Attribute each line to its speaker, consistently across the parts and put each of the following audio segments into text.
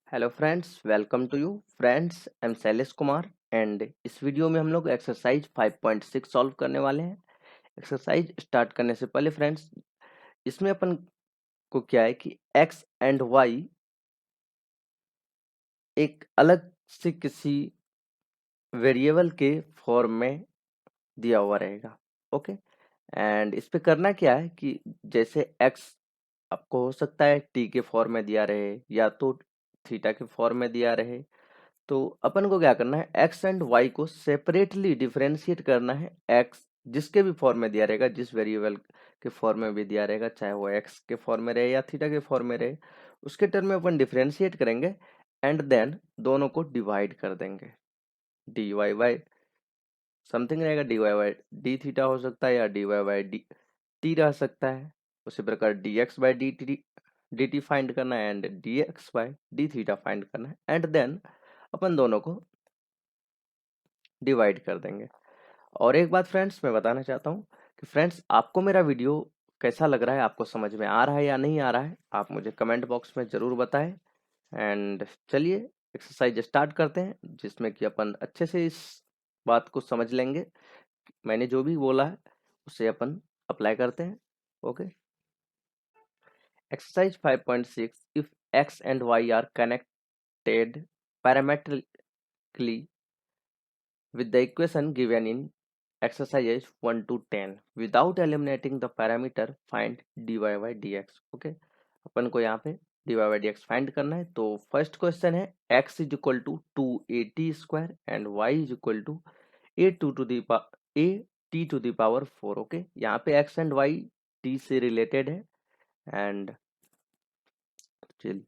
Speaker 1: Hello friends, welcome to you friends. I am Shailesh Kumar and इस video में हम लोग एक्सरसाइज 5.6 सॉल्व करने वाले हैं। एक्सरसाइज स्टार्ट करने से पहले फ्रेंड्स, इसमें अपन को क्या है कि एक्स एंड वाई एक अलग से किसी वेरिएबल के फॉर्म में दिया हुआ रहेगा। ओके, एंड इस पे करना क्या है कि जैसे एक्स आपको हो सकता है टी के फॉर्म में दिया रहे या तो थीटा के फॉर्म में दिया रहे, तो अपन को क्या करना है, एक्स एंड वाई को सेपरेटली डिफरेंशिएट करना है। एक्स जिसके भी फॉर्म में दिया रहेगा, जिस वेरिएबल के फॉर्म में भी दिया रहेगा, चाहे वो एक्स के फॉर्म में रहे या थीटा के फॉर्म में रहे, उसके टर्म में अपन डिफरेंशिएट करेंगे एंड देन दोनों को डिवाइड कर देंगे। डी वाई बाई समथिंग रहेगा, d y by d theta हो सकता है या d y by d t रह सकता है। उसी प्रकार d x by d t find करना है and d x by d theta find करना है एंड देन अपन दोनों को डिवाइड कर देंगे। और एक बात फ्रेंड्स मैं बताना चाहता हूँ कि फ्रेंड्स, आपको मेरा वीडियो कैसा लग रहा है, आपको समझ में आ रहा है या नहीं आ रहा है, आप मुझे कमेंट बॉक्स में ज़रूर बताएं। एंड चलिए एक्सरसाइज स्टार्ट करते हैं, जिसमें कि अपन अच्छे से इस बात को समझ लेंगे। मैंने जो भी बोला है उसे अपन अप्लाई करते हैं। Okay, exercise 5.6, if x and y are connected parametrically with the equation given in exercises 1 to 10 without eliminating the parameter, find dy by dx। Okay, अपन को यहाँ पे dy by dx फाइंड करना है। तो फर्स्ट क्वेश्चन है x is equal to 2at square and y is equal to a t to the power 4। Okay, यहाँ पे x एंड y t से रिलेटेड है एंड चलिए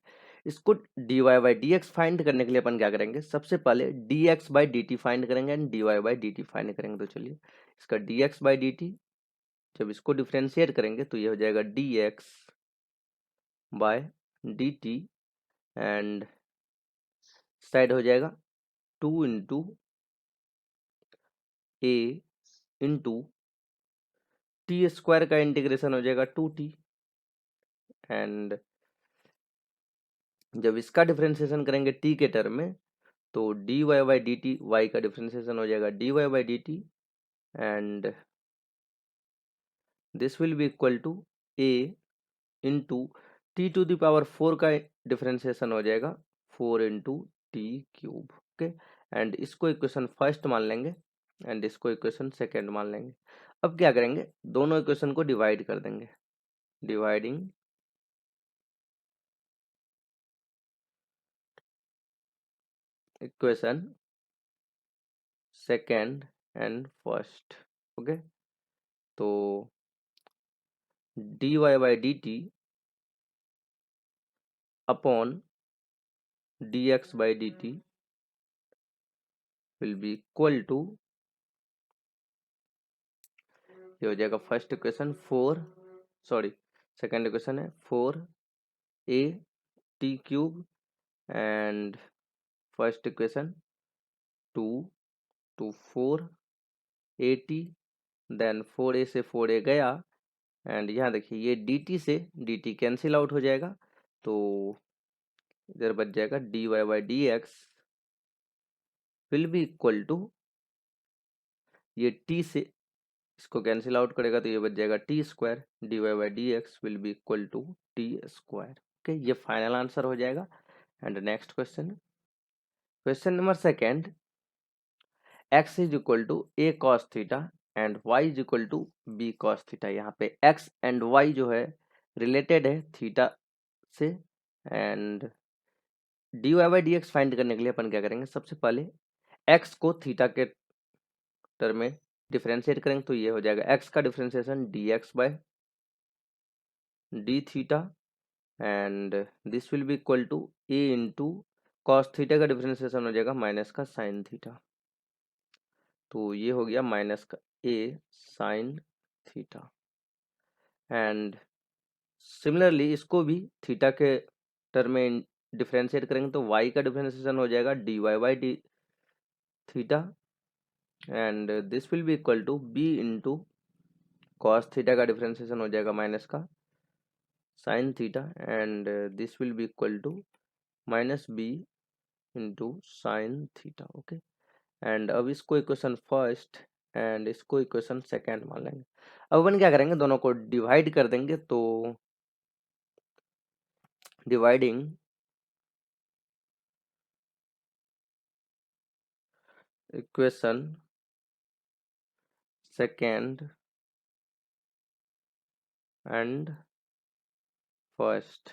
Speaker 1: इसको dy by d x find करने के लिए अपन क्या करेंगे, सबसे पहले dx by d t find करेंगे and dy by d t find करेंगे। तो चलिए इसका dx बाई डी टी, जब इसको डिफ्रेंशिएट करेंगे तो ये हो जाएगा dx by d t and side हो जाएगा 2 into a into t square का इंटीग्रेशन हो जाएगा 2t एंड जब इसका डिफ्रेंशिएशन करेंगे t के टर्म में तो dy by d t, y का डिफ्रेंशिएशन हो जाएगा dy by d t and this will be equal to a into t to the power 4 का डिफरेंशिएशन हो जाएगा 4 into t cube. Okay, and इसको इक्वेशन फर्स्ट मान लेंगे एंड इसको इक्वेशन सेकेंड मान लेंगे। अब क्या करेंगे, दोनों इक्वेशन को डिवाइड कर देंगे। Dividing equation second and first. Okay, तो d y by d t upon d x by d t will be equal to, ये हो जाएगा first equation 4, sorry second equation है 4a t cube and first equation 2 to 4 t, then 4a से 4a गया and यहाँ देखिए ये dt से dt कैंसिल आउट हो जाएगा, तो इधर बच जाएगा dy by d x will be equal to, ये t से इसको कैंसिल आउट करेगा तो ये बच जाएगा t square, dy by d x will be equal to t square. Okay, ये फाइनल आंसर हो जाएगा। And next question, question number second, x is equal to a cos theta and y is equal to b cos theta. यहाँ पे x and y जो है related है theta से and dy by d x find करने के लिए अपन क्या करेंगे, सबसे पहले x को थीटा के टर्म में डिफरेंशिएट करेंगे तो ये हो जाएगा x का differentiation dx by d theta and this will be equal to a into cos theta का डिफरेंशिएशन हो जाएगा माइनस का साइन थीटा, तो ये हो गया माइनस का a sign theta and similarly इसको भी थीटा के टर्म में डिफरेंशिएट करेंगे तो y का डिफरेंशिएशन हो जाएगा dy by d theta and this will be equal to b into cos theta का डिफरेंशिएशन हो जाएगा माइनस का sine theta and this will be equal to minus b into sine theta. Okay, and अब इसको equation first and इसको equation second मान लेंगे। अब अपन क्या करेंगे, दोनों को डिवाइड कर देंगे। तो dividing equation second and first,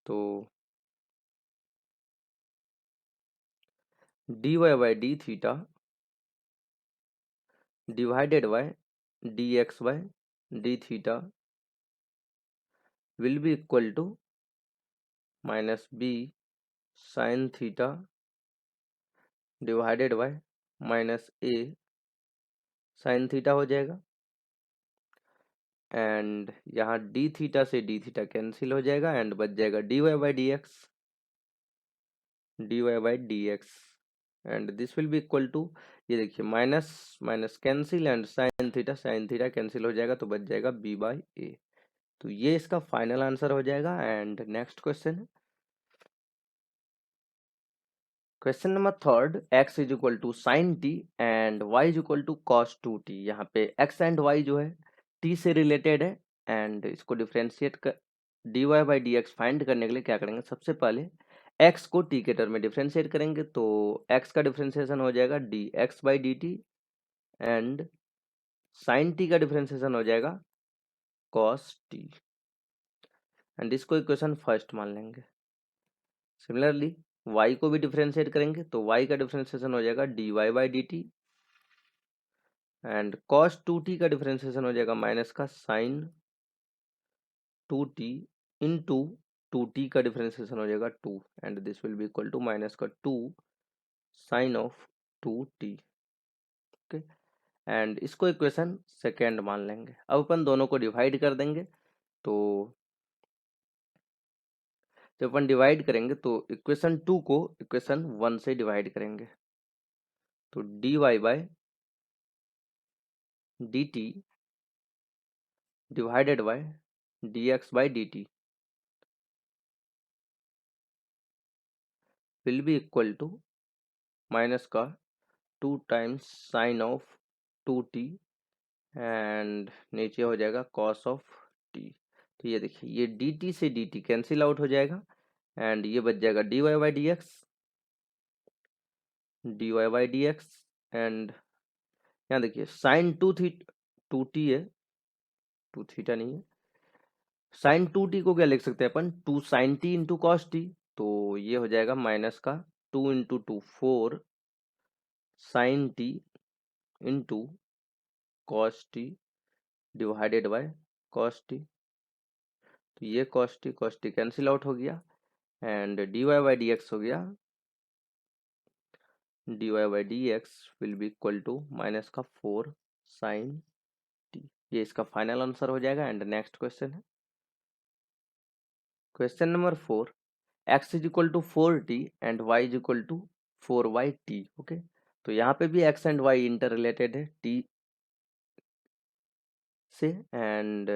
Speaker 1: तो dy by d theta divided by dx by d theta will be equal to minus b sine theta divided by minus a sine theta हो जाएगा। एंड यहाँ d theta से d theta cancel हो जाएगा and बच जाएगा dy by d x and this will be equal to, ये देखिए minus minus cancel and sine theta cancel हो जाएगा तो बच जाएगा b बाई ए। तो ये इसका फाइनल आंसर हो जाएगा। एंड नेक्स्ट क्वेश्चन है question number third, x is equal to sine t and y is equal to cos two t. यहाँ पे x एंड y जो है t से रिलेटेड है एंड इसको डिफ्रेंशिएट कर dy by d x find करने के लिए क्या करेंगे, सबसे पहले x को t के टर्म में डिफ्रेंशिएट करेंगे। तो x का डिफ्रेंशिएशन हो जाएगा dx by d t and sine t का डिफ्रेंशिएशन हो जाएगा कॉस t एंड इसको इक्वेशन फर्स्ट मान लेंगे। सिमिलरली y को भी डिफ्रेंशिएट करेंगे तो y का डिफ्रेंशिएशन हो जाएगा dy by d t and cos 2t का डिफरेंशिएशन हो जाएगा माइनस का sin 2t इंटू 2t का डिफरेंशिएशन हो जाएगा 2 and this will be equal to minus का 2 sine of 2t। Okay, and इसको इक्वेशन सेकेंड मान लेंगे। अब अपन दोनों को डिवाइड कर देंगे। तो जब अपन डिवाइड करेंगे तो इक्वेशन 2 को इक्वेशन 1 से डिवाइड करेंगे। तो dy by dt divided by dx by dt will be equal to minus का 2 times sine of 2t and नीचे हो जाएगा कॉस ऑफ t। तो ये देखिए ये dt से dt कैंसिल आउट हो जाएगा एंड ये बच जाएगा dy by d x and यहाँ देखिए साइन टू टी है, टू थीटा नहीं है। साइन 2t को क्या लिख सकते हैं अपन, 2 sine t into cos t. तो ये हो जाएगा माइनस का 2 into 2 4 sine t into cos t divided by cos t. तो ये कॉस टी कैंसिल आउट हो गया and dy by d x हो गया dy by d x will be equal to minus का 4 साइन टी। ये इसका फाइनल आंसर हो जाएगा। एंड नेक्स्ट क्वेश्चन है question number 4, x is equal to 4t and y is equal to 4yt। Okay, तो यहाँ पे भी x and y inter related है t से and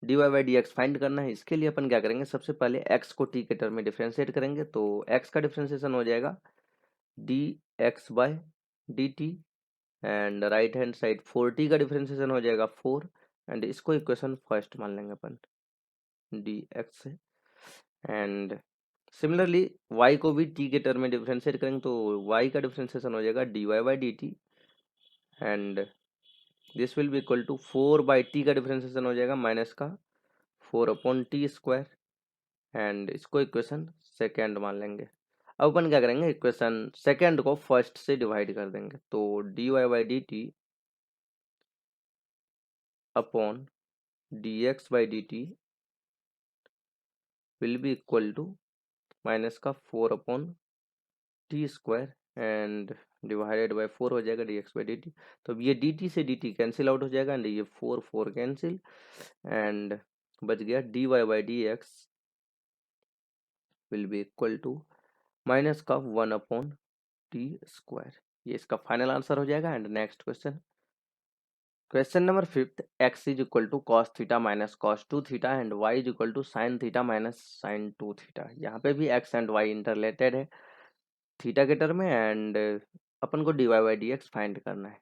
Speaker 1: dy by d x find करना है। इसके लिए अपन क्या करेंगे, सबसे पहले x को t के टर्म में डिफ्रेंशिएट करेंगे। तो x का डिफ्रेंशिएशन हो जाएगा dx by dt and right hand side 4t का डिफ्रेंशिएशन हो जाएगा 4 एंड इसको इक्वेशन फर्स्ट मान लेंगे अपन dx से। एंड सिमिलरली y को भी t के टर्म में डिफ्रेंशिएट करेंगे तो y का डिफ्रेंशिएशन हो जाएगा dy by d t and this will be equal to 4 by t का डिफ्रेंशिएशन हो जाएगा माइनस का 4 अपॉन टी स्क्वायर एंड इसको इक्वेशन सेकेंड मान लेंगे। अब अपन क्या करेंगे, इक्वेशन सेकेंड को फर्स्ट से डिवाइड कर देंगे। तो dy by d t upon dx by d t will be equal to minus का 4 upon t square and divided by 4 हो जाएगा dx बाई डी टी। तो अब ये dt से dt कैंसिल आउट हो जाएगा एंड ये 4 कैंसिल एंड बच गया dy by d x will be equal to minus का 1 अपॉन टी स्क्वायर। ये इसका फाइनल आंसर हो जाएगा। And next question question number 5, x is equal to cos theta minus cos 2 theta and y is equal to sine theta minus sine 2 theta. यहाँ पे भी x and y inter related है theta के term में, and अपन को dy by d x find करना है।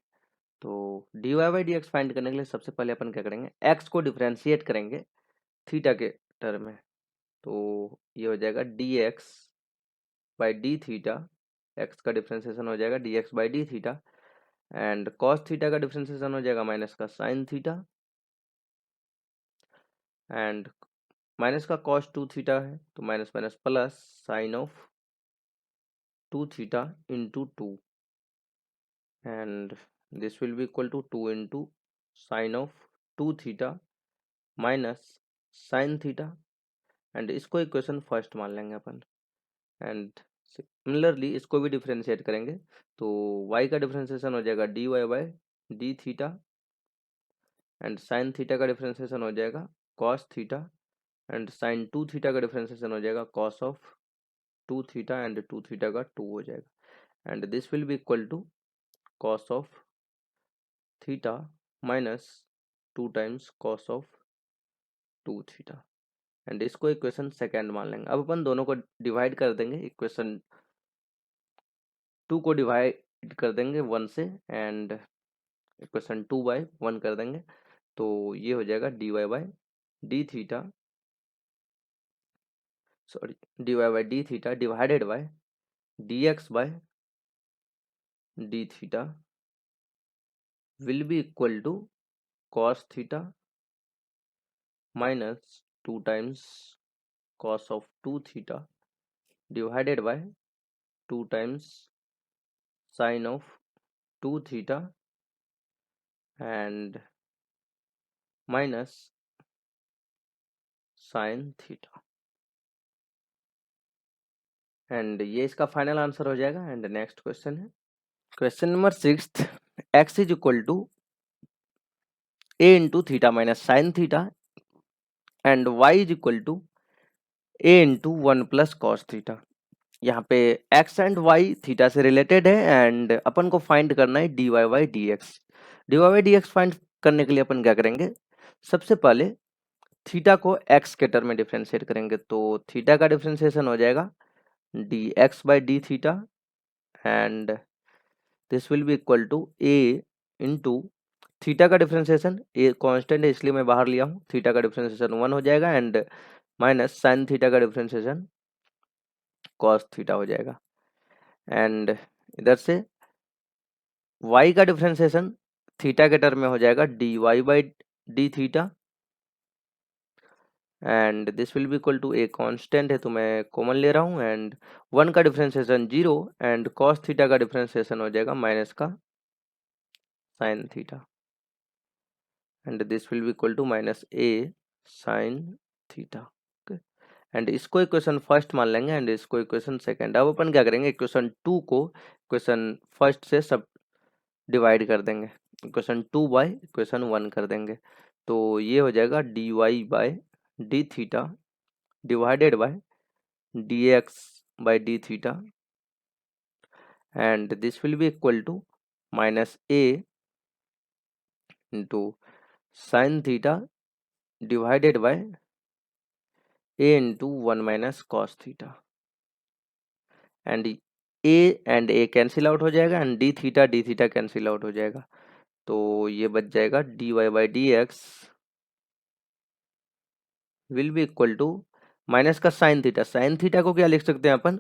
Speaker 1: तो dy by d x find करने के लिए सबसे पहले अपन क्या करेंगे, x को डिफ्रेंशिएट करेंगे थीटा के टर्म में। तो ये हो जाएगा dx by d theta, x का डिफ्रेंसिएशन हो जाएगा dx by d theta, and cos theta का डिफ्रेंसिएशन हो जाएगा माइनस का साइन थीटा, एंड माइनस का कॉस 2 थीटा है तो minus minus plus sine of 2 theta into 2, and this will be equal to 2 into sine of 2 theta minus sine theta, and इसको equation first मान लेंगे अपन। एंड सिमिलरली इसको भी differentiate करेंगे तो y का डिफ्रेंशिएशन हो जाएगा dy by d theta, and sine theta का डिफ्रेंशिएशन हो जाएगा cos theta, and sine 2 theta का डिफ्रेंशिएशन हो जाएगा cos of 2 theta, and 2 theta का 2 हो जाएगा, and this will be equal to cos of theta minus 2 times cos of 2 theta, and इसको इक्वेशन सेकेंड मान लेंगे। अब अपन दोनों को डिवाइड कर देंगे, इक्वेशन 2 को डिवाइड कर देंगे 1 से, एंड इक्वेशन 2 बाई 1 कर देंगे। तो ये हो जाएगा dy by d theta, sorry dy by d theta divided by dx by d theta will be equal to cos theta minus 2 times cos of 2 theta divided by 2 times sine of 2 theta and minus sine theta, and ये इसका final answer हो जाएगा। And next question है question number 6, x is equal to a into theta minus sine theta and y is equal to a into 1 plus cos theta. यहाँ पे x and y theta से related है, and अपन को find करना है dy by d x. dy by d x find करने के लिए अपन क्या करेंगे, सबसे पहले थीटा को x के टर्म में डिफ्रेंशिएट करेंगे। तो थीटा का डिफ्रेंशिएशन हो जाएगा dx by d theta, and this will be equal to a into theta का डिफ्रेंशिएशन, ए कांस्टेंट है इसलिए मैं बाहर लिया हूँ, थीटा का डिफ्रेंशिएशन 1 हो जाएगा, एंड माइनस साइन थीटा का डिफ्रेंशिएशन कॉस थीटा हो जाएगा, एंड इधर से y का डिफ्रेंशिएशन थीटा के टर्म में हो जाएगा dy by d theta, and this will be equal to a constant है तो मैं कॉमन ले रहा हूँ, एंड 1 का डिफ्रेंशिएशन 0, एंड कॉस थीटा का डिफ्रेंशिएशन हो जाएगा माइनस का sine theta, and this will be equal to minus a sine theta. And इसको इक्वेशन फर्स्ट मान लेंगे, एंड इसको इक्वेशन सेकंड। अब अपन क्या करेंगे, इक्वेशन 2 को इक्वेशन फर्स्ट से सब डिवाइड कर देंगे, इक्वेशन 2 बाई इक्वेशन 1 कर देंगे। तो ये हो जाएगा dy by d theta divided by dx by d theta, and this will be equal to minus a into sine theta divided by a into 1 minus cos theta, and a cancel out हो जाएगा, and d theta cancel out हो जाएगा। तो ये बच जाएगा dy by d x will be equal to minus का sine theta को क्या लिख सकते हैं अपन,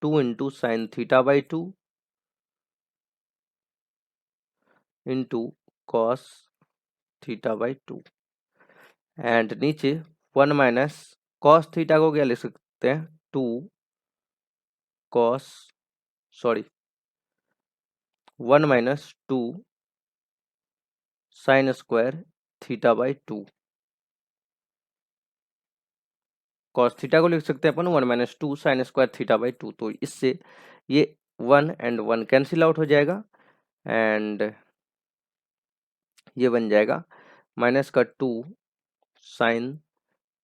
Speaker 1: 2 into sine theta by 2 into cos theta by 2, and नीचे 1 माइनस कॉस थीटा को क्या लिख सकते हैं, 2 cos 1 minus 2 sine square theta by 2, cos theta को लिख सकते हैं अपन 1 minus 2 sine square theta by 2। तो इससे ये 1 एंड 1 कैंसिल आउट हो जाएगा, एंड ये बन जाएगा माइनस का 2 sine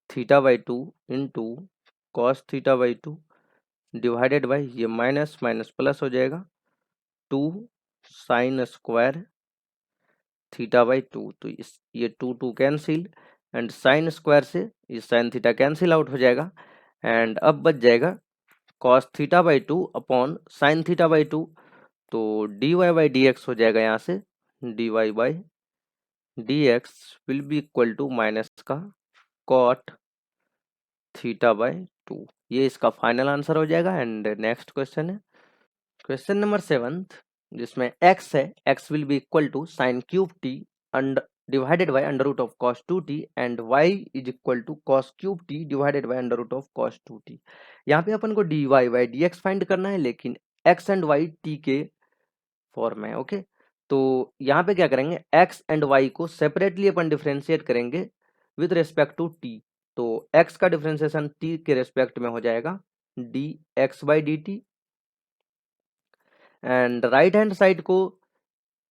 Speaker 1: theta by 2 into cos theta by 2 divided by ये माइनस माइनस प्लस हो जाएगा 2 sine square theta by two, तो इस ये two two cancel and sine square से ये साइन थीटा कैंसिल आउट हो जाएगा एंड अब बच जाएगा cos theta by two upon sine theta by two, तो d y by d x हो जाएगा यहाँ से, d y by d x will be equal to minus का कॉट थीटा बाई टू। ये इसका फाइनल आंसर हो जाएगा। एंड नेक्स्ट क्वेश्चन है क्वेश्चन नंबर 7th, जिसमें x है, x will be equal to sine cube t divided by under root of cos two t and y is equal to cos cube t divided by under root of cos two t. यहाँ पे अपन को d y by d x find करना है, लेकिन x and y t के form में है। ओके, तो यहाँ पे क्या करेंगे, x एंड y को सेपरेटली अपन डिफ्रेंशिएट करेंगे विद रेस्पेक्ट टू t। तो x का डिफ्रेंशिएशन t के रेस्पेक्ट में हो जाएगा d x by d t, and right hand side को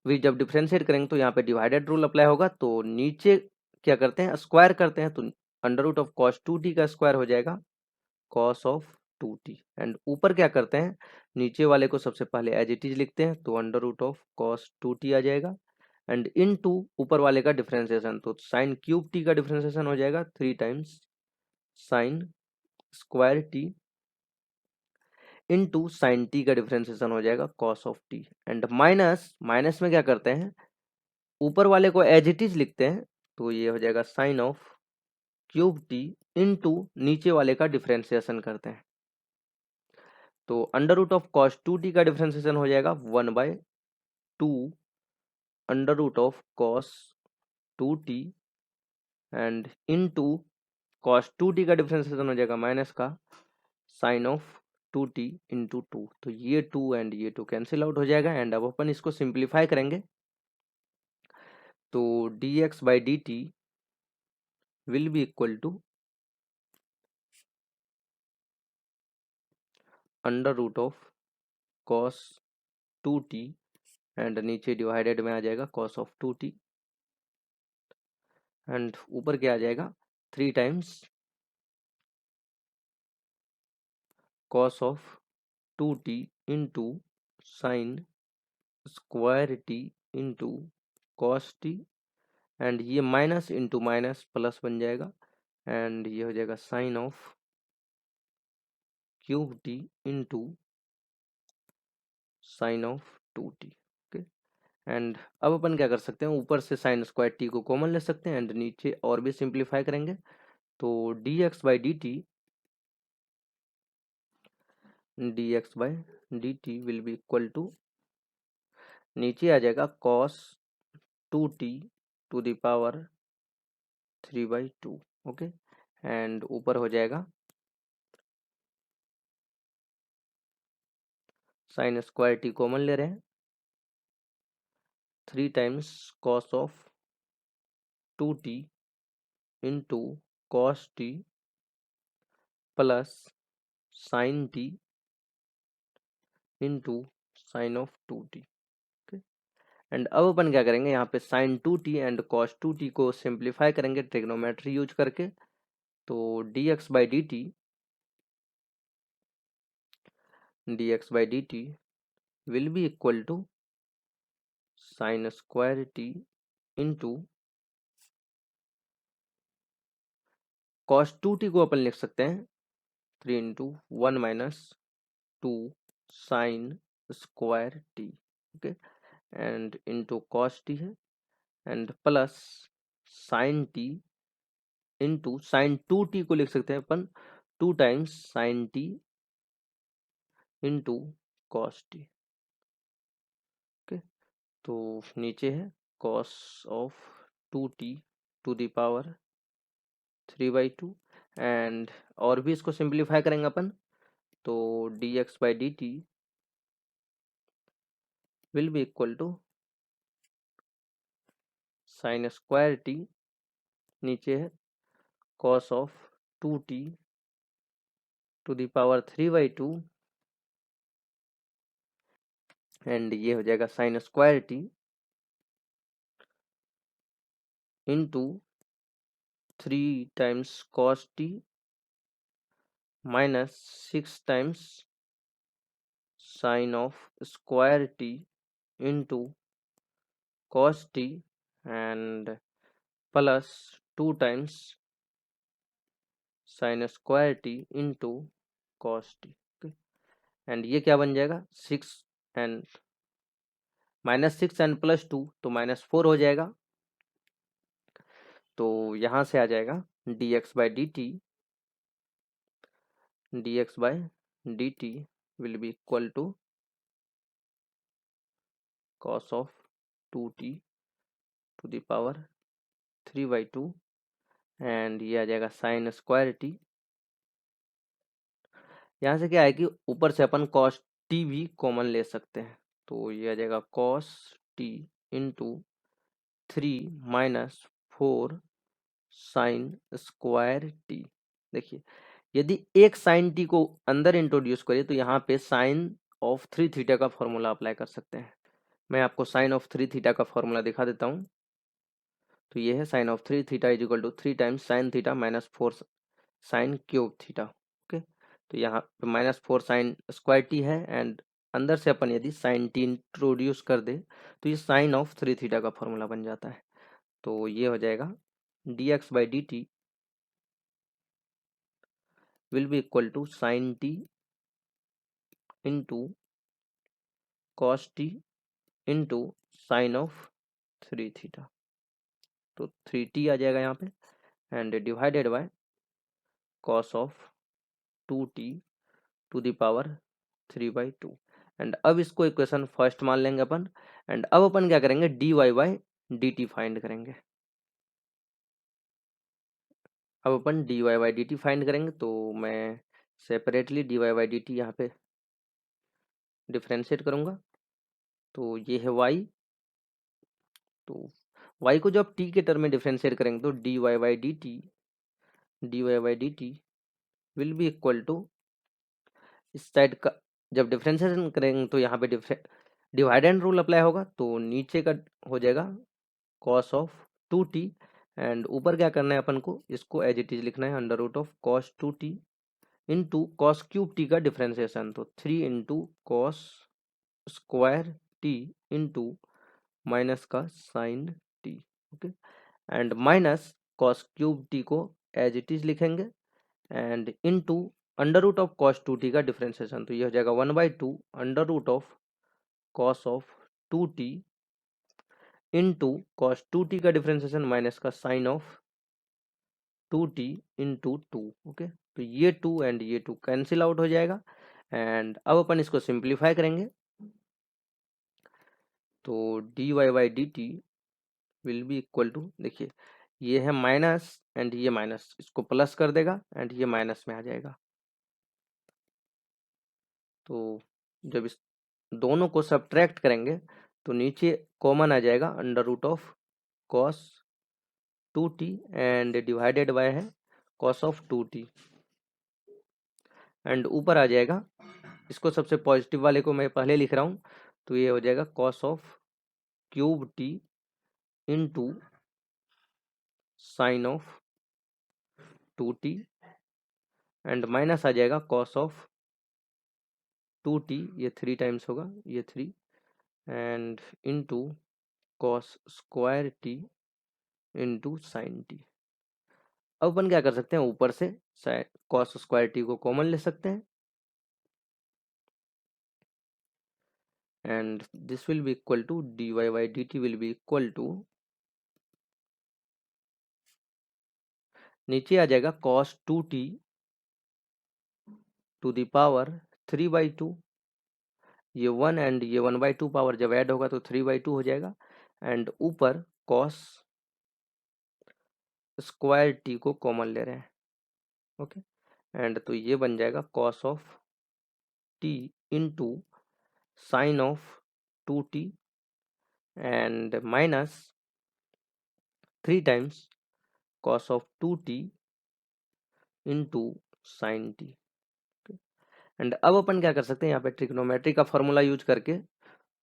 Speaker 1: भी जब डिफ्रेंशिएट करेंगे तो यहाँ पे डिवाइडेड रूल अप्लाई होगा, तो नीचे क्या करते हैं, स्क्वायर करते हैं, तो under root of cos two t का स्क्वायर हो जाएगा cos of two t, and ऊपर क्या करते हैं, नीचे वाले को सबसे पहले एज इट इज लिखते हैं, तो under root of cos two t आ जाएगा एंड इन टू ऊपर वाले का डिफ्रेंशिएशन, तो साइन क्यूब टी का डिफ्रेंशिएशन हो जाएगा 3 times sine square t into sine t का डिफरेंशिएशन हो जाएगा cos of t, and minus minus में क्या करते हैं, ऊपर वाले को एज इट इज लिखते हैं, तो ये हो जाएगा sine of cube t into नीचे वाले का डिफरेंशिएशन करते हैं, तो under root of cos two t का डिफरेंशिएशन हो जाएगा 1/2 under root of cos two t and into cos two t का डिफरेंशिएशन हो जाएगा माइनस का sine of two t into two, तो ये टू एंड ये टू कैंसिल आउट हो जाएगा एंड अब अपन इसको सिंप्लीफाई करेंगे, तो d x by d t will be equal to under root of cos two t and नीचे डिवाइडेड में आ जाएगा cos of two t and ऊपर क्या आ जाएगा 3 times cos of two t into sine square t into cos t and ये minus into minus plus बन जाएगा एंड ये हो जाएगा sine of cube t into sine of two t. Okay, and अब अपन क्या कर सकते हैं, ऊपर से साइन स्क्वायर टी को कॉमन ले सकते हैं एंड नीचे और भी सिंप्लीफाई करेंगे, तो d x by d t will be equal to नीचे आ जाएगा cos two t to the power 3/2। Okay, and ऊपर हो जाएगा साइन स्क्वायर टी कॉमन ले रहे हैं, 3 times cos of two t into cos t plus sine t into sine of two t. And अब अपन क्या करेंगे, यहाँ पे sine two t and cos two t को सिंप्लीफाई करेंगे ट्रिग्नोमेट्री यूज करके, तो d x by d t will be equal to sine square t into cos two t को अपन लिख सकते हैं 3 × 1 - 2 sine square t. Okay, and into cos t है and plus sine t into sine two t को लिख सकते हैं अपन 2 times sine t into cos t. Okay, तो नीचे है cos of two t to the power 3/2 and और भी इसको सिंप्लीफाई करेंगे अपन, तो d x by d t will be equal to sine square t, नीचे है cos of two t to the power 3/2 and ये हो जाएगा sine square t into 3 times cos t minus 6 times sine of square t into cos t and plus 2 times sine square t into cos t. Okay, and ये क्या बन जाएगा 6 and -6 and +2 तो -4 हो जाएगा। तो यहाँ से आ जाएगा dx/dt will be equal to cos of 2t to the power 3/2 and ये आ जाएगा साइन स्क्वायर टी। यहाँ से क्या है कि ऊपर से अपन cos t भी कॉमन ले सकते हैं, तो ये आ जाएगा cos t into 3 minus 4 sine square t. देखिए, यदि एक साइन टी को अंदर इंट्रोड्यूस करिए तो यहाँ पे साइन ऑफ 3 थीटा का फॉर्मूला अप्लाई कर सकते हैं। मैं आपको साइन ऑफ 3 थीटा का फॉर्मूला दिखा देता हूँ। तो ये है sine of 3 theta is equal to 3 times sine theta minus 4 sine cube theta. Okay, तो यहाँ पे -4 साइन स्क्वायर टी है एंड अंदर से अपन यदि साइन टी इंट्रोड्यूस कर दे तो ये साइन ऑफ 3 थीटा का फॉर्मूला बन जाता है। तो ये हो जाएगा dx/dt will be equal to sin t into cos t into sin of 3 theta. तो 3t आ जाएगा यहाँ पे and divided by cos of 2t to the power 3/2 and अब इसको इक्वेशन फर्स्ट मान लेंगे अपन। एंड अब अपन क्या करेंगे dy/dt फाइंड करेंगे। अब अपन dy/dt फाइंड करेंगे, तो मैं सेपरेटली dy/dt यहाँ पे डिफ्रेंशिएट करूंगा। तो ये है y, तो y को जब t के टर्म में डिफ्रेंशिएट करेंगे तो dy/dt will be equal to, इस साइड का जब डिफ्रेंशिएशन करेंगे तो यहाँ पे डिवाइड एंड रूल अप्लाई होगा, तो नीचे का हो जाएगा cos ऑफ 2t एंड ऊपर क्या करना है अपन को, इसको एज इट इज लिखना है under root of cos 2t into cos cube t का डिफ्रेंशिएशन, तो 3 into cos square t into minus का sine t. Okay, and minus cos cube t को एज इट इज लिखेंगे and into under root of cos 2t का differentiation, तो ये हो जाएगा 1/2 under root of cos of 2t into cos 2t का differentiation minus का sine of 2t into 2। Okay, तो ये 2 एंड ये 2 कैंसिल आउट हो जाएगा एंड अब अपन इसको सिंप्लीफाई करेंगे। तो dy/dt will be equal to, देखिए ये है माइनस एंड ये माइनस, इसको प्लस कर देगा एंड ये माइनस में आ जाएगा। तो जब इस दोनों को सब्ट्रैक्ट करेंगे तो नीचे कॉमन आ जाएगा under root of cos 2t and divided by है कॉस ऑफ 2t एंड ऊपर आ जाएगा, इसको सबसे पॉजिटिव वाले को मैं पहले लिख रहा हूँ, तो ये हो जाएगा cos of cube t into sine of 2t and minus आ जाएगा कॉस ऑफ 2t, ये 3 टाइम्स होगा, ये 3 and into cos square t into sine t. अब अपन क्या कर सकते हैं, ऊपर से कॉस स्क्वायर टी को कॉमन ले सकते हैं and this will be equal to dy/dt will be equal to, नीचे आ जाएगा cos 2t to the power 3/2, ये 1 एंड ये 1/2 पावर जब ऐड होगा तो 3/2 हो जाएगा एंड ऊपर cos स्क्वायर टी को कॉमन ले रहे हैं। ओके, एंड तो ये बन जाएगा cos of t into sine of 2t and minus 3 times cos of 2t into sine t. And अब अपन क्या कर सकते हैं, यहाँ पे ट्रिग्नोमेट्री का फॉर्मूला यूज करके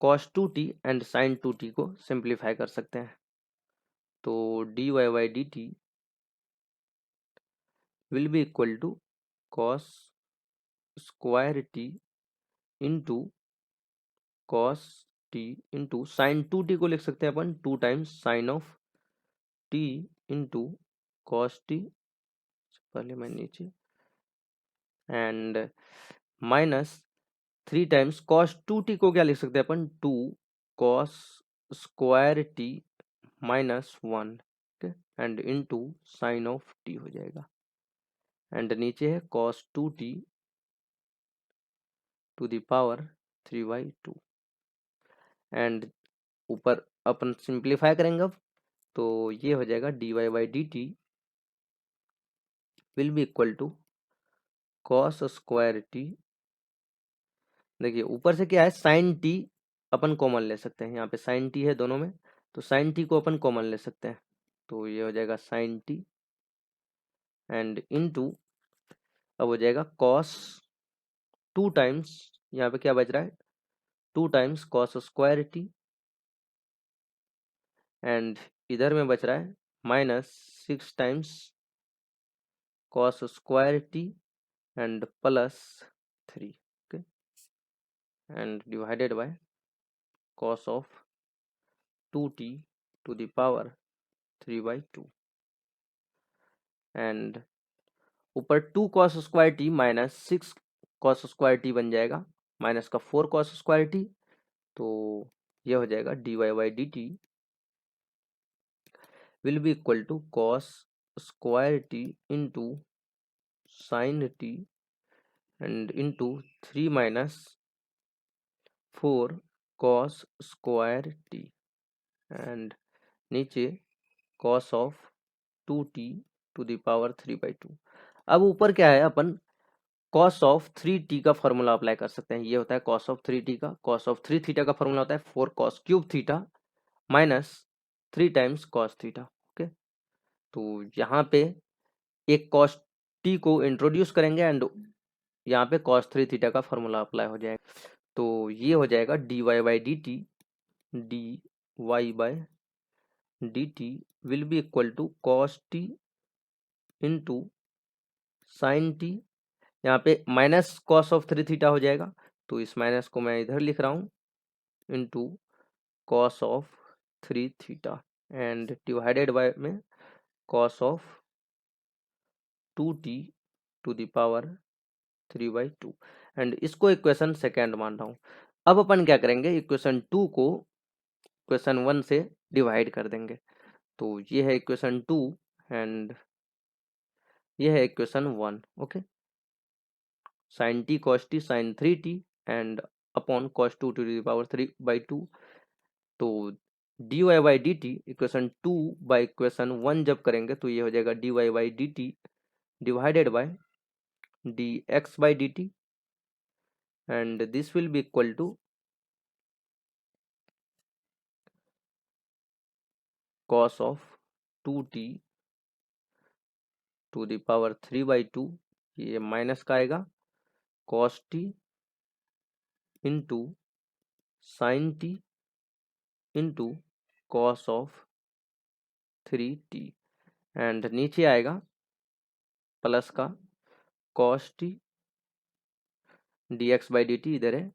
Speaker 1: cos 2t and sin 2t को सिंप्लीफाई कर सकते हैं। तो dy/dt will be equal to cos square t into cos t into sine 2t को लिख सकते हैं अपन 2 times sine of t into cos t, पहले मैं नीचे, and minus 3 times cos 2t को क्या लिख सकते हैं अपन 2 cos square t minus 1, okay, and into sine of t हो जाएगा, एंड नीचे है cos 2t to the power 3/2, and ऊपर अपन सिंप्लीफाई करेंगे अब, तो ये हो जाएगा dy/dt will be equal to cos square t, देखिए ऊपर से क्या है साइन टी अपन कॉमन ले सकते हैं, यहाँ पे साइन टी है दोनों में, तो साइन टी को अपन कॉमन ले सकते हैं, तो ये हो जाएगा साइन टी, एंड इनटू अब हो जाएगा कॉस 2 टाइम्स, यहाँ पे क्या बच रहा है 2 times cos square t, and इधर में बच रहा है minus 6 times cos square t and plus 3, okay, and divided by cos of 2t to the power 3/2, and ऊपर 2 cos square t minus 6 cos square T बन जाएगा, माइनस का 4 cos square T, तो ये हो जाएगा dy/dt will be equal to cos square t into sine t and into 3 minus 4 cos square t, and नीचे cos of 2t to the power 3/2। अब ऊपर क्या है अपन cos ऑफ 3t का फॉर्मूला अप्लाई कर सकते हैं, ये होता है cos ऑफ 3t का, cos ऑफ 3 थीटा का फॉर्मूला होता है 4 cos cube theta minus 3 times cos theta, okay, तो यहाँ पे एक cos t को इंट्रोड्यूस करेंगे एंड यहाँ पे cos 3 थीटा का फॉर्मूला अप्लाई हो जाएगा, तो ये हो जाएगा dy/dt dy/dt will be equal to cos t into sine t, यहाँ पे माइनस कॉस ऑफ 3 थीटा हो जाएगा, तो इस माइनस को मैं इधर लिख रहा हूँ into cos of 3 theta and divided by में cos of 2t to the power 3/2, एंड इसको इक्वेशन सेकेंड मान रहा हूँ। अब अपन क्या करेंगे इक्वेशन 2 को इक्वेशन 1 से डिवाइड कर देंगे, तो ये है इक्वेशन 2 एंड ये है equation 1, okay, sin t cos t sin 3t and upon cos 2 to the power 3/2, तो dy/dt इक्वेशन 2 बाय इक्वेशन 1 जब करेंगे तो ये हो जाएगा dy/dt divided by dx/dt, and this will be equal to cos of 2t to the power 3/2, ये minus का आएगा cos t into sine t into cos of 3t, and नीचे आएगा प्लस का cos t dx/dt इधर है,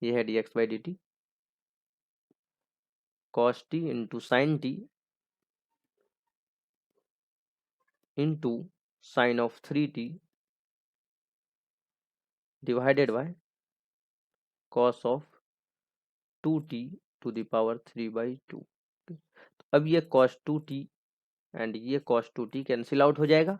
Speaker 1: ये है dx/dt cos t into sine t into sine of 3t divided by cos of 2t to the power 3/2। अब ये cos 2t and ये cos 2t कैंसिल आउट हो जाएगा,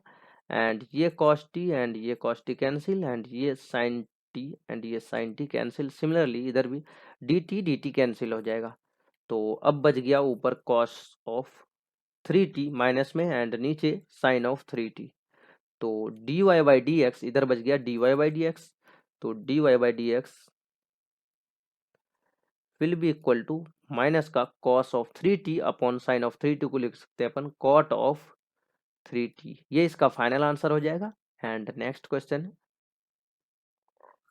Speaker 1: एंड ये cos t एंड ये cos t कैंसिल, एंड ये sin t and ये sin t cancel, similarly इधर भी dt कैंसिल हो जाएगा, तो अब बच गया ऊपर cos ऑफ 3t माइनस में एंड नीचे sin ऑफ 3t, तो dy/dx इधर बच गया dy/dx, तो dy/dx will be equal to minus का cos of 3t upon sine of 3t को लिख सकते हैं अपन cot ऑफ 3t, ये इसका फाइनल आंसर हो जाएगा। And next question,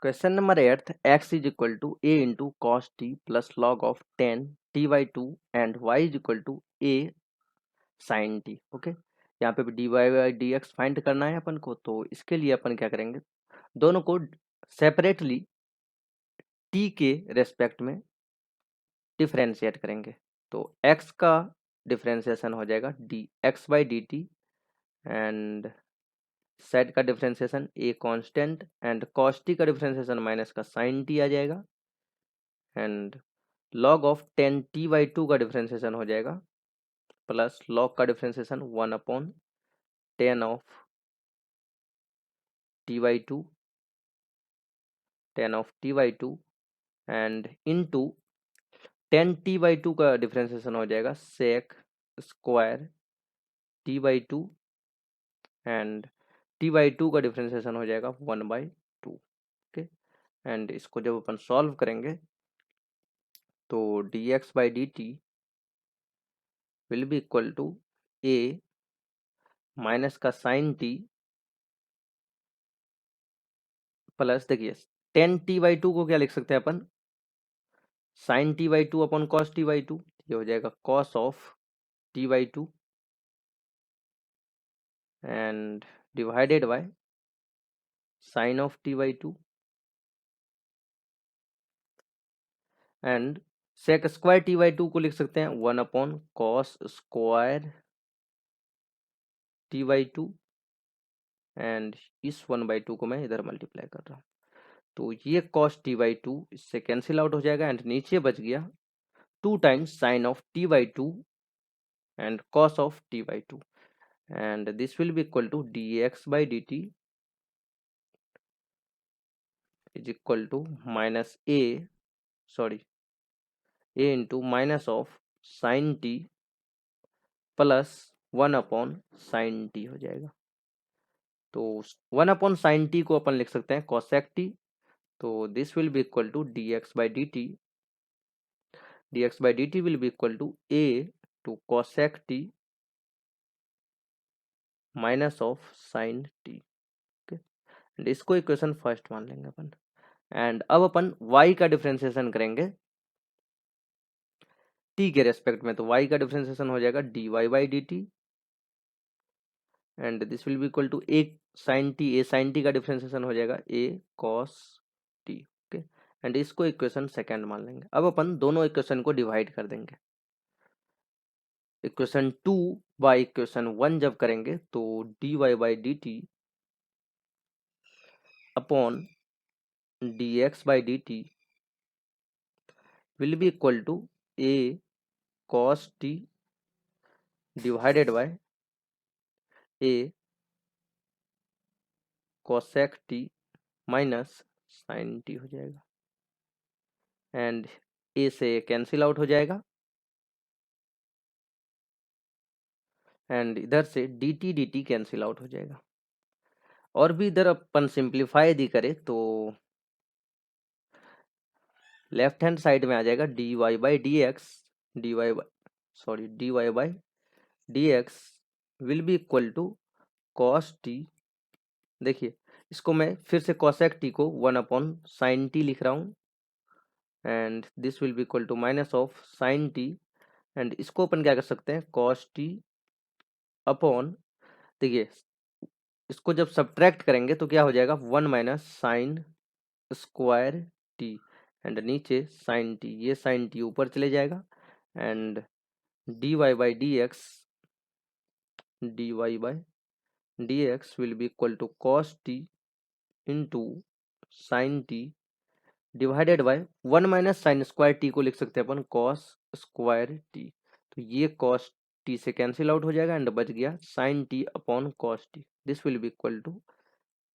Speaker 1: question number 8, x is equal to a into cos t plus log of 10 t/2 and y is equal to a sine t, okay, यहाँ पे भी dy/dx find करना है अपन को, तो इसके लिए अपन क्या करेंगे दोनों को सेपरेटली टी के रेस्पेक्ट में डिफ्रेंशिएट करेंगे। तो x का डिफ्रेंशिएशन हो जाएगा d x by d t, and set का differentiation a constant, and cos t का डिफ्रेंशिएशन माइनस का साइन टी आ जाएगा, एंड लॉग ऑफ 10t/2 का डिफ्रेंशिएशन हो जाएगा प्लस लॉग का differentiation 1/10 of t/2, 10 of t/2, and into 10t/2 का डिफ्रेंशिएशन हो जाएगा sec square t/2, and t/2 का डिफ्रेंशिएशन हो जाएगा 1/2। ओके, एंड इसको जब अपन सॉल्व करेंगे तो dx by d t will be equal to a minus का साइन टी प्लस, देखिए 10t/2 को क्या लिख सकते हैं अपन, sign t/2 upon cos t/2, ये हो जाएगा cos of t/2 and divided by sine of t/2, and sec square t/2 को लिख सकते हैं 1/cos स्क्वायर t/2, एंड इस 1/2 को मैं इधर मल्टीप्लाई कर रहा हूँ, तो ये cos t/2 इससे कैंसिल आउट हो जाएगा, एंड नीचे बच गया 2 times sine of t/2 and cos of t/2, and this will be equal to dx by dt is equal to minus a into minus of sin t plus 1/sin t हो जाएगा। तो 1/sin t को अपन लिख सकते हैं cosec t, तो this will be equal to dx by dt, dx by dt will be equal to a to cosec t minus of sin t। Okay, and इसको इक्वेशन फर्स्ट मान लेंगे अपन, एंड अब अपन y का differentiation करेंगे t के respect में, तो y का डिफरेंशिएशन हो जाएगा dy by d t, and this will be equal to a sin t का डिफरेंशिएशन हो जाएगा a cos t। Okay, and इसको इक्वेशन सेकंड मान लेंगे। अब अपन दोनों इक्वेशन को डिवाइड कर देंगे, इक्वेशन 2 बाई इक्वेशन 1 जब करेंगे तो dy by d t upon dx by d T will be equal to a cos t divided by a cosec t minus sin t हो जाएगा, एंड a से cancel out हो जाएगा, and इधर से dt कैंसिल आउट हो जाएगा। और भी इधर अपन सिंप्लीफाई यदि करें तो लेफ्ट हैंड साइड में आ जाएगा dy by d x, dy by d x will be equal to cos t, देखिए इसको मैं फिर से cosec t को 1/sin t लिख रहा हूँ, and this will be equal to minus of sin t, and इसको अपन क्या कर सकते हैं cos t अपॉन, देखिए इसको जब सब्ट्रैक्ट करेंगे तो क्या हो जाएगा 1 minus sine square t, and नीचे साइन टी, ये साइन टी ऊपर चले जाएगा, and dy by d x will be equal to cos t into sine t divided by 1 minus sine square t को लिख सकते हैं अपन cos स्क्वायर टी, तो ये cos t से कैंसिल आउट हो जाएगा, एंड बच गया sin t upon cos t, this will be equal to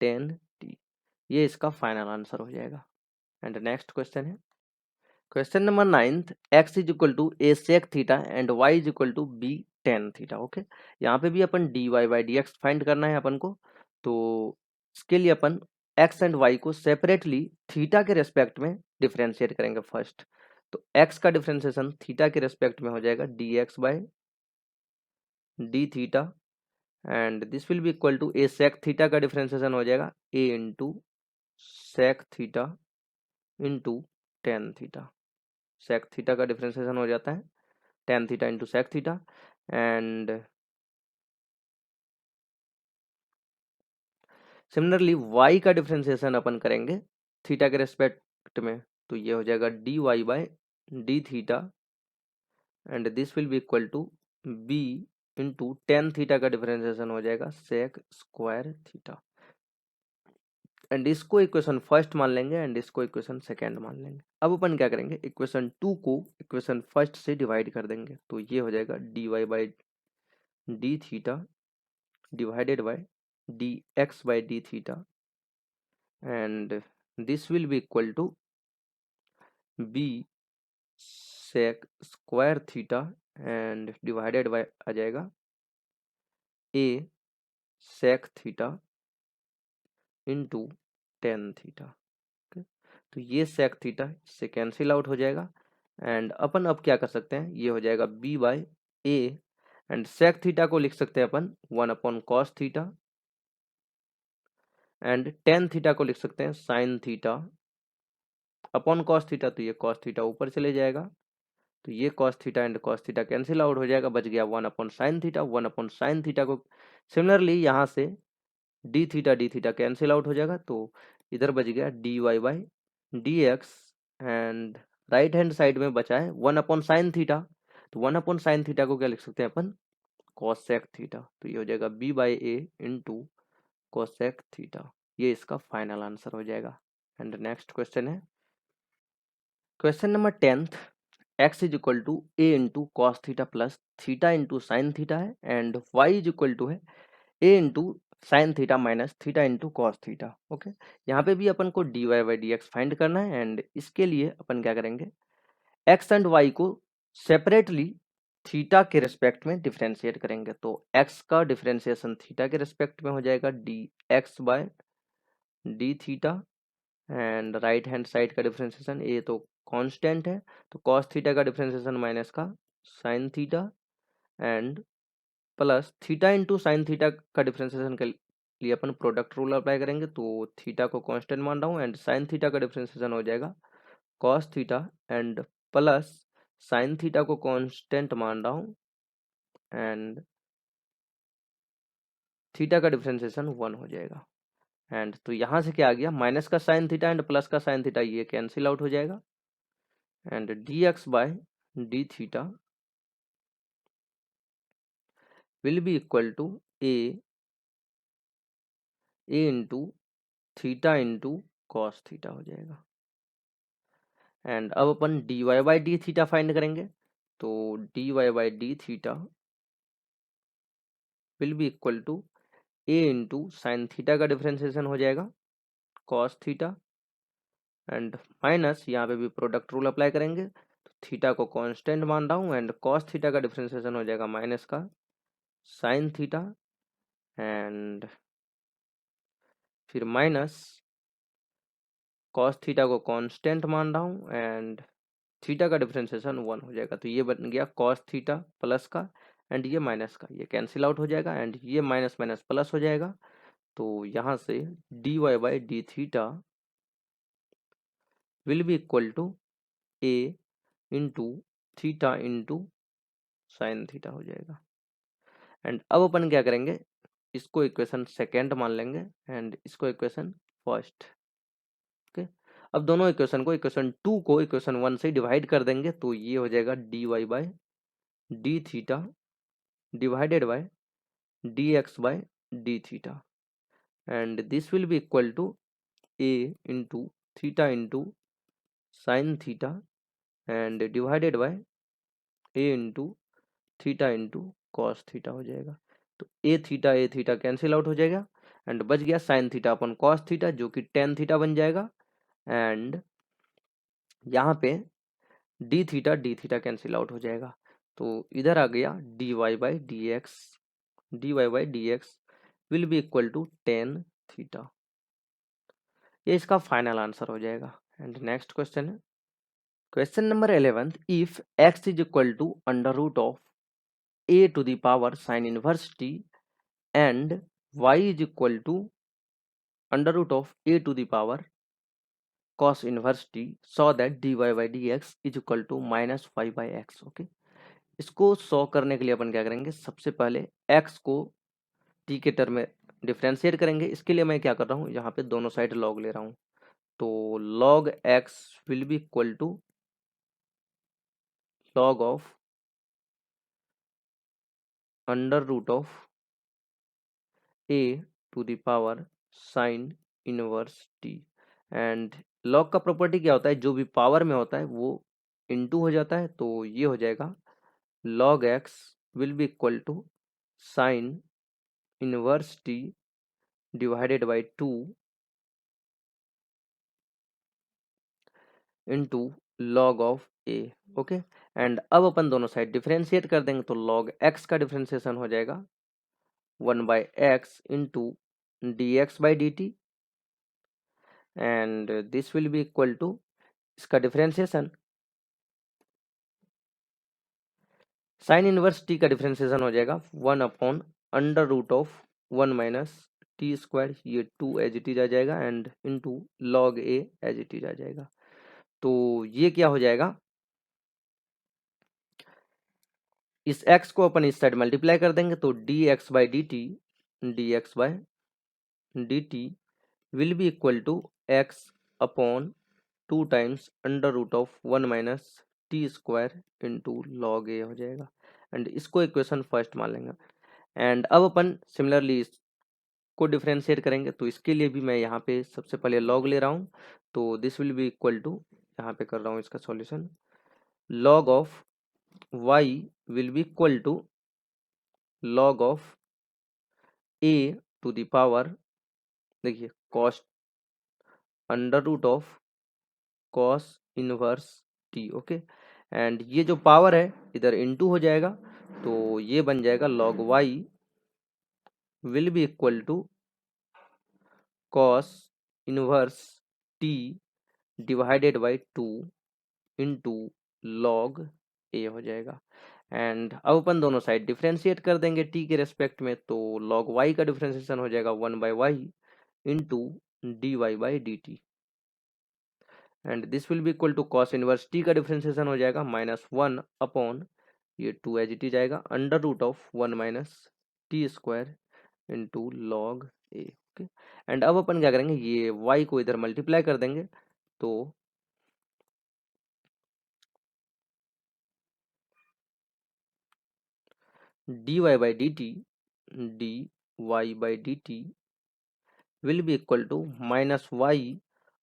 Speaker 1: 10t। ये इसका फाइनल आंसर हो जाएगा। एंड नेक्स्ट क्वेश्चन है question number 9th, x is equal to a sec theta and y is equal to b tan theta. Okay, यहाँ पे भी अपन dy by d x find करना है अपन को, तो इसके लिए अपन x एंड y को सेपरेटली थीटा के रेस्पेक्ट में डिफरेंशिएट करेंगे फर्स्ट, तो x का डिफरेंशिएशन थीटा के रेस्पेक्ट में हो जाएगा dx by d theta, and this will be equal to a sec theta का डिफरेंशिएशन हो जाएगा a into sec theta into tan theta, sec theta का डिफरेंशिएशन हो जाता है tan theta into sec theta, and similarly y का differentiation अपन करेंगे थीटा के रेस्पेक्ट में, तो ये हो जाएगा dy by d theta and this will be equal to b into tan theta का डिफरेंशिएशन हो जाएगा सेक स्क्वायर थीटा एंड इसको इक्वेशन फर्स्ट मान लेंगे एंड इसको इक्वेशन सेकेंड मान लेंगे। अब अपन क्या करेंगे, इक्वेशन 2 को इक्वेशन फर्स्ट से डिवाइड कर देंगे, तो ये हो जाएगा dy by d theta divided by d x by d theta and this will be equal to b sec square theta and divided by आ जाएगा a sec theta into tan theta. Okay, तो ये sec theta से cancel out हो जाएगा and अपन अब क्या कर सकते हैं, ये हो जाएगा b by a and sec theta को लिख सकते हैं अपन 1 cos theta and tan theta को लिख सकते हैं sine theta upon cos theta, तो ये कॉस थीटा ऊपर चले जाएगा, तो ये cos theta and cos theta cancel out हो जाएगा, बच गया 1 अपॉन साइन थीटा को सिमिलरली यहाँ से डी थीटा कैंसिल आउट हो जाएगा, तो इधर बच गया d y by d x and right hand side में बचा है 1 अपॉन साइन थीटा, तो 1 अपॉन साइन थीटा को क्या लिख सकते हैं अपन, कॉसेक थीटा, तो ये हो जाएगा b by a into cosec theta, ये इसका फाइनल आंसर हो जाएगा। एंड नेक्स्ट क्वेश्चन है question number 10th, x is equal to a into cos theta plus theta into sine theta है and y is equal to है a into sine theta minus theta into cos theta. Okay, यहाँ पे भी अपन को d y by d x find करना है and इसके लिए अपन क्या करेंगे, x एंड y को सेपरेटली थीटा के रिस्पेक्ट में डिफ्रेंशिएट करेंगे, तो x का डिफ्रेंशिएशन थीटा के रिस्पेक्ट में हो जाएगा d x by d theta and right hand side का डिफरेंशिएशन ए तो कांस्टेंट है, तो कॉस थीटा का डिफरेंशिएशन माइनस का sine theta and plus theta into sine theta का डिफरेंशिएशन के लिए अपन प्रोडक्ट रूल अप्लाई करेंगे, तो थीटा को कांस्टेंट मान रहा हूँ एंड साइन थीटा का डिफरेंशिएशन हो जाएगा cos theta and plus sign theta को कांस्टेंट मान रहा हूँ एंड थीटा का डिफरेंशिएशन 1 हो जाएगा एंड तो यहाँ से क्या आ गया, माइनस का साइन थीटा एंड प्लस का साइन थीटा ये कैंसिल आउट हो जाएगा and d x by d theta will be equal to a into theta into cos theta हो जाएगा एंड अब अपन d y by d theta find करेंगे, तो d y by d theta will be equal to a into sine theta का differentiation हो जाएगा cos theta and minus यहाँ पे भी प्रोडक्ट रूल अप्लाई करेंगे, तो थीटा को कांस्टेंट मान रहा हूँ एंड कॉस थीटा का डिफरेंशिएशन हो जाएगा माइनस का साइन थीटा एंड फिर माइनस कॉस थीटा को कांस्टेंट मान रहा हूँ एंड थीटा का डिफरेंशिएशन 1 हो जाएगा, तो ये बन गया कॉस थीटा प्लस का एंड ये माइनस का, ये कैंसिल आउट हो जाएगा एंड ये माइनस माइनस प्लस हो जाएगा, तो यहाँ से d y by d theta will be equal to a into theta into sine theta हो जाएगा एंड अब अपन क्या करेंगे, इसको इक्वेशन सेकेंड मान लेंगे एंड इसको इक्वेशन फर्स्ट। ओके, अब दोनों इक्वेशन को इक्वेशन 2 को इक्वेशन 1 से डिवाइड कर देंगे, तो ये हो जाएगा d y by d theta divided by d x by d theta and this will be equal to a into theta into sine theta and divided by a into theta into cos theta हो जाएगा, तो ए theta cancel out हो जाएगा and बच गया sine theta अपन cos theta जो कि tan theta बन जाएगा एंड यहाँ पे डी थीटा कैंसिल आउट हो जाएगा, तो इधर आ गया d y by d x will be equal to tan theta, ये इसका फाइनल आंसर हो जाएगा। एंड नेक्स्ट क्वेश्चन है question number 11, if x is equal to under root of a to the power sine inverse t and y is equal to under root of a to the power cos inverse t so that dy by dx is equal to minus 5 by x। Okay, इसको saw करने के लिए अपन क्या करेंगे, सबसे पहले x को t के टर्म में डिफरेंशिएट करेंगे, इसके लिए मैं क्या कर रहा हूँ, यहाँ पे दोनों साइड लॉग ले रहा हूँ, तो log x will be equal to log of under root of a to the power sin inverse t। And log का प्रॉपर्टी क्या होता है, जो भी पावर में होता है वो इनटू हो जाता है, तो ये हो जाएगा log x will be equal to sin inverse t divided by 2 into log of A. Okay, and अब अपन दोनों साइड डिफरेंशिएट कर देंगे, तो log x का डिफरेंशिएशन हो जाएगा 1/x into d x by d t, and this will be equal to, इसका differentiation sine inverse t का डिफरेंशिएशन हो जाएगा 1 under root of 1 minus t square, ये 2 एज इट इज आ जाएगा, and into log a as it is आ जाएगा। तो ये क्या हो जाएगा, इस x को अपन इस साइड मल्टीप्लाई कर देंगे, तो d x by d t will be equal to x upon 2 times under root of 1 minus t square into log a हो जाएगा, एंड इसको इक्वेशन फर्स्ट मान लेंगे। एंड अब अपन सिमिलरली इसको डिफरेंशिएट करेंगे, तो इसके लिए भी मैं यहाँ पे सबसे पहले लॉग ले रहा हूँ, तो this will be equal to, यहाँ पे कर रहा हूँ इसका solution, log of y will be equal to log of a to the power, देखिए cos under root of cos inverse t। Okay, and ये जो पावर है इधर इनटू हो जाएगा, तो ये बन जाएगा log y will be equal to cos inverse t divided by 2 into log a हो जाएगा। एंड अब अपन दोनों साइड डिफरेंशिएट कर देंगे t के रेस्पेक्ट में, तो log y का डिफरेंशिएशन हो जाएगा 1/y into d y by d t, and this will be equal to cos inverse t का डिफरेंशिएशन हो जाएगा -1 अपॉन ये 2 एज इट इज आएगा under root of 1 minus t square into log a. Okay, and अब अपन क्या करेंगे, ये y को इधर मल्टीप्लाई कर देंगे, तो dy by dt will be equal to minus y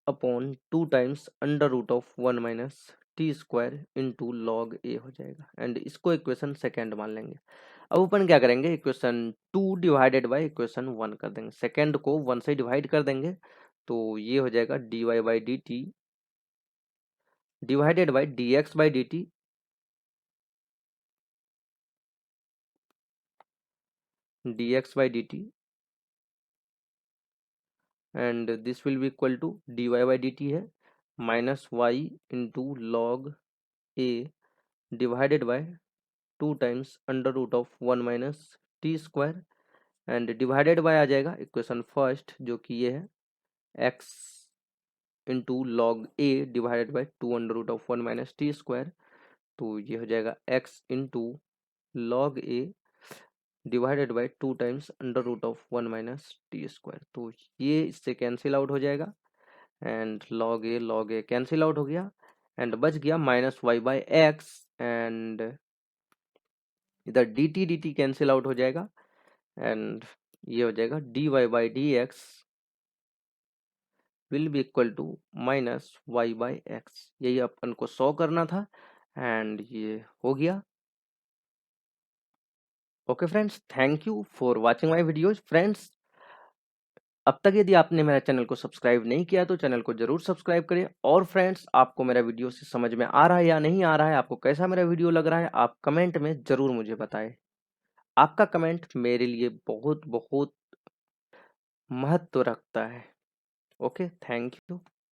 Speaker 1: upon 2 times under root of 1 minus t square into log a हो जाएगा, एंड इसको इक्वेशन सेकेंड मान लेंगे। अब अपन क्या करेंगे, इक्वेशन 2 डिवाइडेड बाई इक्वेशन 1 कर देंगे, सेकेंड को 1 से डिवाइड कर देंगे, तो ये हो जाएगा dy by d t divided by d x by d t dx by dt, and this will be equal to dy by d t है minus y into log a divided by 2 times under root of 1 minus t square, and divided by आ जाएगा equation first, जो कि ये है x into log a divided by 2 under root of 1 minus t square, तो ये हो जाएगा x into log a divided by 2 times under root of 1 minus t square, तो ये इससे कैंसिल आउट हो जाएगा, and log a cancel out हो गया, एंड बच गया -y/x, एंड इधर dt कैंसिल आउट हो जाएगा, एंड ये हो जाएगा dy by d x will be equal to -y/x। यही अपन को शो करना था, एंड ये हो गया। Okay friends, thank you for watching my videos. Friends, अब तक यदि आपने मेरा चैनल को सब्सक्राइब नहीं किया तो चैनल को जरूर सब्सक्राइब करें। और फ्रेंड्स, आपको मेरा वीडियो से समझ में आ रहा है या नहीं आ रहा है, आपको कैसा मेरा वीडियो लग रहा है, आप कमेंट में जरूर मुझे बताएं। आपका कमेंट मेरे लिए बहुत बहुत महत्व रखता है। Okay, thank you.